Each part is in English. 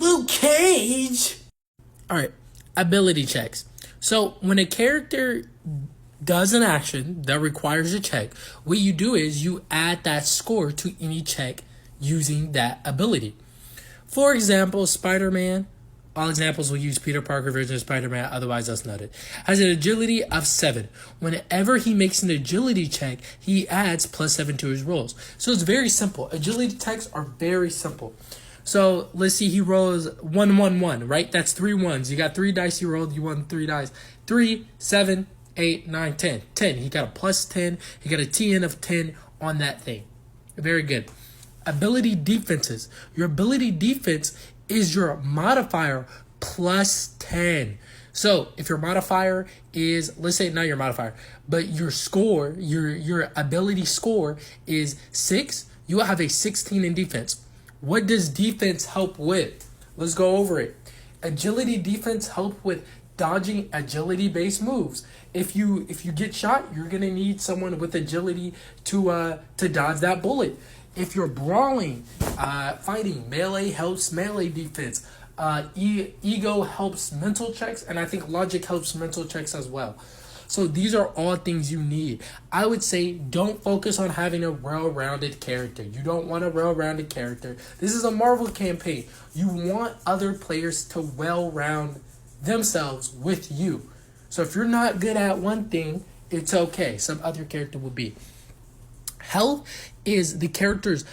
Luke Cage! Alright, ability checks. So when a character does an action that requires a check, what you do is you add that score to any check using that ability. For example, Spider-Man, all examples will use Peter Parker version of Spider-Man, otherwise that's noted, has an agility of 7. Whenever he makes an agility check, he adds +7 to his rolls. So it's very simple. Agility checks are very simple. So let's see, he rolls 1, 1, 1, right? That's 3 ones. You got 3 dice you rolled, you won 3 dice. 3, 7, 8, 9, 10. 10. He got a +10. He got a TN of 10 on that thing. Very good. Ability defenses. Your ability defense is your modifier +10. So if your modifier is, let's say not your modifier, but your score, your ability score is 6, you will have a 16 in defense. What does defense help with? Let's go over it. Agility defense help with dodging agility-based moves. If you get shot, you're gonna need someone with agility to dodge that bullet. If you're brawling, fighting, melee helps melee defense. Ego helps mental checks, and I think logic helps mental checks as well. So these are all things you need. I would say don't focus on having a well-rounded character. You don't want a well-rounded character. This is a Marvel campaign. You want other players to well-round themselves with you. So if you're not good at one thing, it's okay. Some other character will be. Health is the character's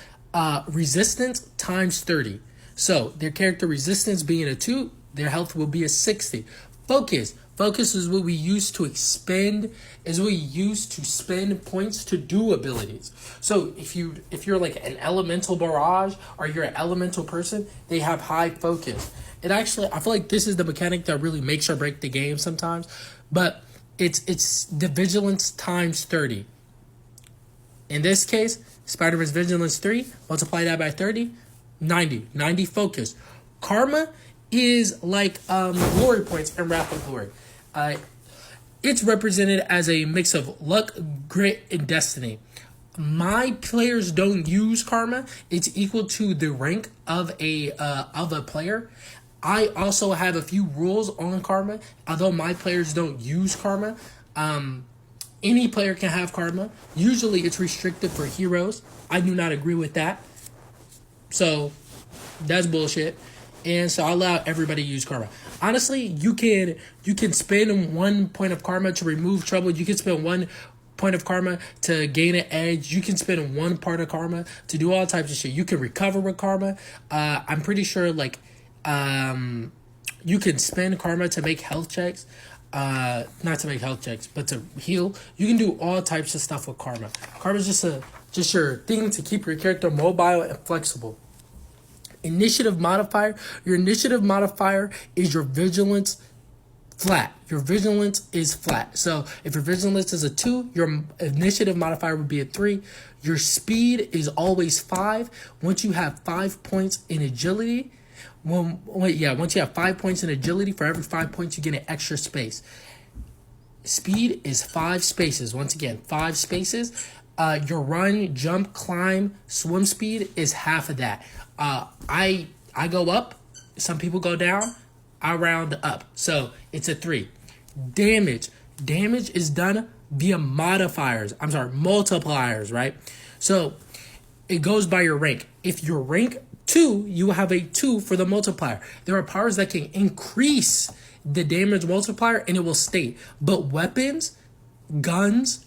resistance times 30. So their character resistance being a 2, their health will be a 60. Focus is what we use to expend, spend points to do abilities. So if you're like an elemental barrage or you're an elemental person, they have high focus. I feel like this is the mechanic that really makes or break the game sometimes, but it's the vigilance times 30. In this case, Spider-Man's vigilance 3, multiply that by 30, 90 focus. Karma is like glory points in Wrath of Glory. It's represented as a mix of luck, grit, and destiny. My players don't use karma. It's equal to the rank of a player. I also have a few rules on karma, although my players don't use karma. Any player can have karma. Usually it's restricted for heroes. I do not agree with that. So that's bullshit. And so I allow everybody to use karma. Honestly, you can spend 1 point of karma to remove trouble. You can spend 1 point of karma to gain an edge. You can spend 1 part of karma to do all types of shit. You can recover with karma. I'm pretty sure you can spend karma to make health checks. Not to make health checks, but to heal. You can do all types of stuff with karma. Karma is just your thing to keep your character mobile and flexible. Initiative modifier. Your initiative modifier is your vigilance flat. Your vigilance is flat. So if your vigilance is a 2, your initiative modifier would be a 3. Your speed is always 5. Once you have 5 points in agility, once you have 5 points in agility, for every 5 points you get an extra space. Speed is 5 spaces. Once again, 5 spaces. Your run, jump, climb, swim speed is half of that. I go up. Some people go down. I round up. So it's a 3. Damage is done via multipliers, right? So it goes by your rank. If you're rank 2, you will have a 2 for the multiplier. There are powers that can increase the damage multiplier and it will stay. But weapons, guns,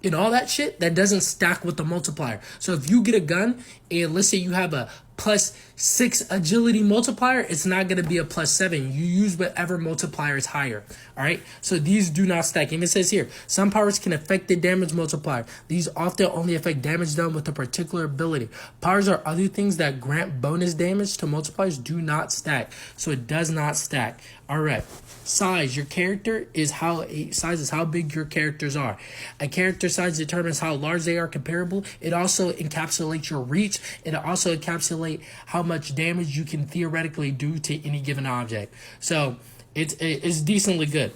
and all that shit, that doesn't stack with the multiplier. So if you get a gun and let's say you have a +6 agility multiplier, it's not going to be a +7. You use whatever multiplier is higher. All right. So these do not stack. And it says here, some powers can affect the damage multiplier. These often only affect damage done with a particular ability. Powers or other things that grant bonus damage to multipliers do not stack. So it does not stack. All right. Size. Your character is how big your characters are. A character size determines how large they are comparable. It also encapsulates your reach. It also encapsulates how much damage you can theoretically do to any given object. So it's decently good.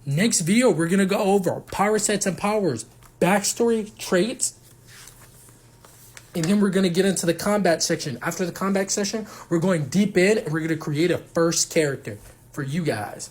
Next video, we're going to go over power sets and powers, backstory, traits, And then we're going to get into the combat section. After the combat session, we're going deep in and we're going to create a first character for you guys.